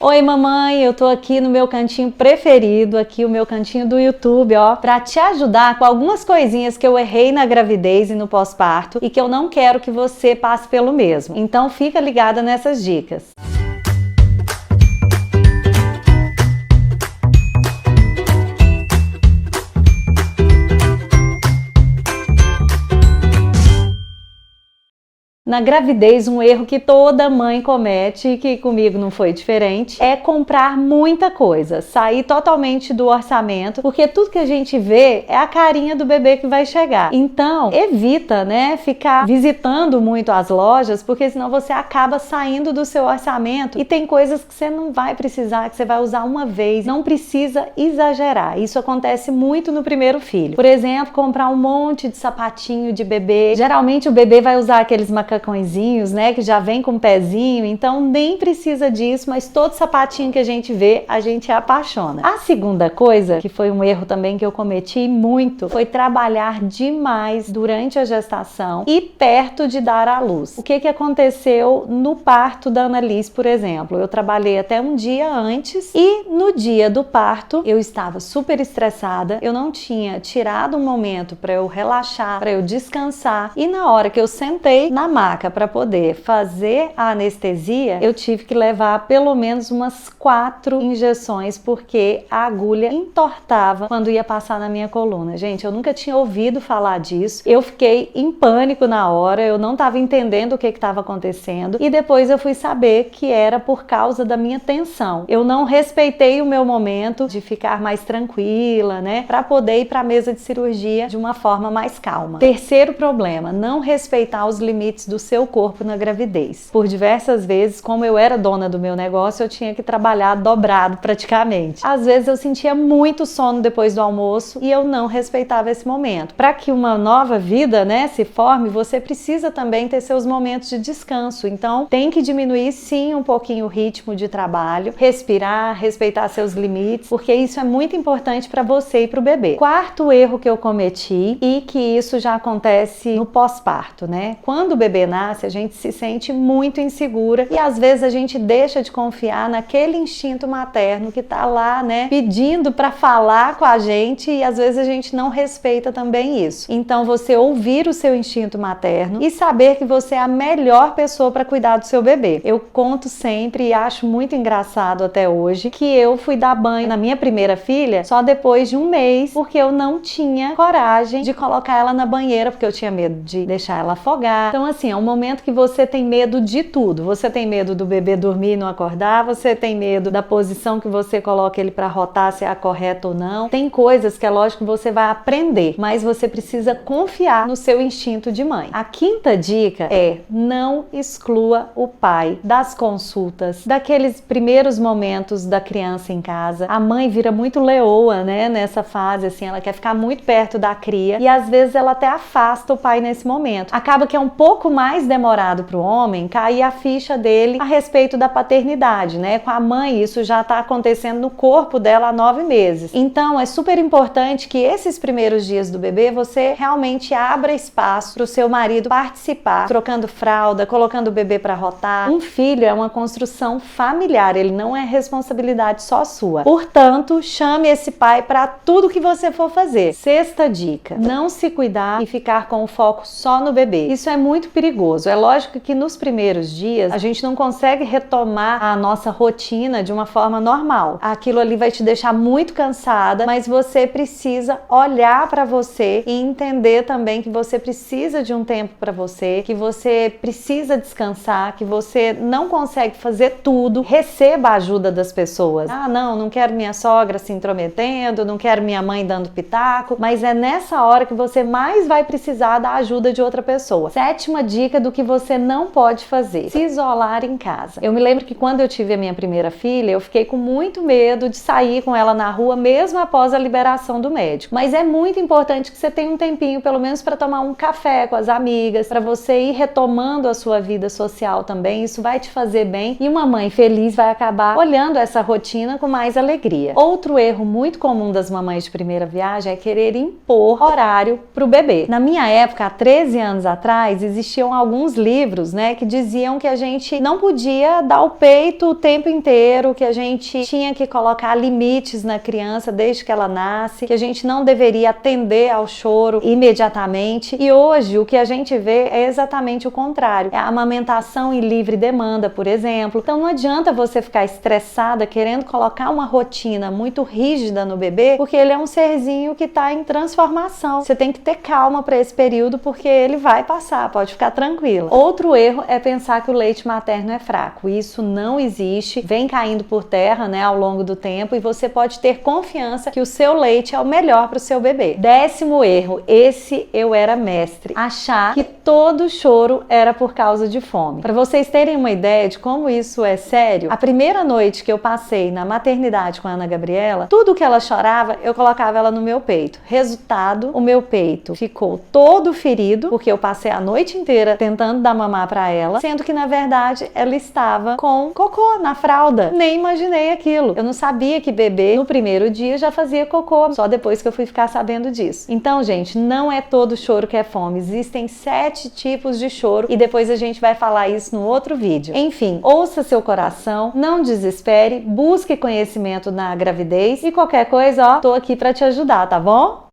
Oi mamãe, eu tô aqui no meu cantinho preferido, aqui o meu cantinho do YouTube, ó, pra te ajudar com algumas coisinhas que eu errei na gravidez e no pós-parto e que eu não quero que você passe pelo mesmo. Então fica ligada nessas dicas. Na gravidez, um erro que toda mãe comete e que comigo não foi diferente é comprar muita coisa, sair totalmente do orçamento, porque tudo que a gente vê é a carinha do bebê que vai chegar. Então, evita, né, ficar visitando muito as lojas, porque senão você acaba saindo do seu orçamento e tem coisas que você não vai precisar, que você vai usar uma vez. Não precisa exagerar. Isso acontece muito no primeiro filho. Por exemplo, comprar um monte de sapatinho de bebê. Geralmente o bebê vai usar aqueles macacõezinhos, né, que já vem com um pezinho, então nem precisa disso, mas todo sapatinho que a gente vê, a gente apaixona. A segunda coisa, que foi um erro também que eu cometi muito, foi trabalhar demais durante a gestação e perto de dar à luz. O que aconteceu no parto da Annalise, por exemplo? Eu trabalhei até um dia antes e no dia do parto eu estava super estressada, eu não tinha tirado um momento para eu relaxar, para eu descansar, e na hora que eu sentei na maca para poder fazer a anestesia, eu tive que levar pelo menos umas 4 injeções, porque a agulha entortava quando ia passar na minha coluna. Gente, eu nunca tinha ouvido falar disso, eu fiquei em pânico na hora, eu não estava entendendo o que estava acontecendo, e depois eu fui saber que era por causa da minha tensão. Eu não respeitei o meu momento de ficar mais tranquila, né, para poder ir para a mesa de cirurgia de uma forma mais calma. Terceiro problema, não respeitar os limites do seu corpo na gravidez. Por diversas vezes, como eu era dona do meu negócio, eu tinha que trabalhar dobrado praticamente. Às vezes eu sentia muito sono depois do almoço e eu não respeitava esse momento. Para que uma nova vida, né, se forme, você precisa também ter seus momentos de descanso. Então, tem que diminuir sim um pouquinho o ritmo de trabalho, respirar, respeitar seus limites, porque isso é muito importante para você e para o bebê. Quarto erro que eu cometi, e que isso já acontece no pós-parto, né? Quando o bebê nasce, a gente se sente muito insegura e às vezes a gente deixa de confiar naquele instinto materno que tá lá, né, pedindo para falar com a gente, e às vezes a gente não respeita também isso. Então, você ouvir o seu instinto materno e saber que você é a melhor pessoa para cuidar do seu bebê. Eu conto sempre e acho muito engraçado até hoje que eu fui dar banho na minha primeira filha só depois de um mês, porque eu não tinha coragem de colocar ela na banheira, porque eu tinha medo de deixar ela afogar. Então, assim, é um momento que você tem medo de tudo. Você tem medo do bebê dormir e não acordar, você tem medo da posição que você coloca ele para rotar, se é a correta ou não. Tem coisas que é lógico que você vai aprender, mas você precisa confiar no seu instinto de mãe. A quinta dica é: não exclua o pai das consultas, daqueles primeiros momentos da criança em casa. A mãe vira muito leoa, né, nessa fase, assim, ela quer ficar muito perto da cria e às vezes ela até afasta o pai nesse momento. Acaba que é um pouco mais demorado para o homem cair a ficha dele a respeito da paternidade, né? Com a mãe isso já está acontecendo no corpo dela há 9 meses. Então é super importante que esses primeiros dias do bebê você realmente abra espaço para o seu marido participar, trocando fralda, colocando o bebê para rotar. Um filho é uma construção familiar, ele não é responsabilidade só sua. Portanto, chame esse pai para tudo que você for fazer. Sexta dica: não se cuidar e ficar com o foco só no bebê. Isso é muito perigoso. É lógico que nos primeiros dias a gente não consegue retomar a nossa rotina de uma forma normal. Aquilo ali vai te deixar muito cansada, mas você precisa olhar para você e entender também que você precisa de um tempo para você, que você precisa descansar, que você não consegue fazer tudo. Receba a ajuda das pessoas. Ah, não quero minha sogra se intrometendo, não quero minha mãe dando pitaco, mas é nessa hora que você mais vai precisar da ajuda de outra pessoa. Sétima dica do que você não pode fazer: se isolar em casa. Eu me lembro que quando eu tive a minha primeira filha, eu fiquei com muito medo de sair com ela na rua, mesmo após a liberação do médico. Mas é muito importante que você tenha um tempinho, pelo menos para tomar um café com as amigas, para você ir retomando a sua vida social também. Isso vai te fazer bem e uma mãe feliz vai acabar olhando essa rotina com mais alegria. Outro erro muito comum das mamães de primeira viagem é querer impor horário para o bebê. Na minha época, há 13 anos atrás, existia existiam alguns livros, né, que diziam que a gente não podia dar o peito o tempo inteiro, que a gente tinha que colocar limites na criança desde que ela nasce, que a gente não deveria atender ao choro imediatamente. E hoje o que a gente vê é exatamente o contrário. É a amamentação em livre demanda, por exemplo. Então não adianta você ficar estressada querendo colocar uma rotina muito rígida no bebê, porque ele é um serzinho que está em transformação. Você tem que ter calma para esse período, porque ele vai passar, pode ficar tranquila. Outro erro é pensar que o leite materno é fraco. Isso não existe, vem caindo por terra, né, ao longo do tempo, e você pode ter confiança que o seu leite é o melhor para o seu bebê. 10º erro, esse eu era mestre, achar que todo choro era por causa de fome. Para vocês terem uma ideia de como isso é sério, a primeira noite que eu passei na maternidade com a Ana Gabriela, tudo que ela chorava, eu colocava ela no meu peito. Resultado, o meu peito ficou todo ferido, porque eu passei a noite inteira tentando dar mamar para ela, sendo que na verdade ela estava com cocô na fralda. Nem imaginei aquilo. Eu não sabia que bebê no primeiro dia já fazia cocô, só depois que eu fui ficar sabendo disso. Então, gente, não é todo choro que é fome. Existem 7 tipos de choro e depois a gente vai falar isso no outro vídeo. Enfim, ouça seu coração, não desespere, busque conhecimento na gravidez e qualquer coisa, ó, tô aqui para te ajudar, tá bom?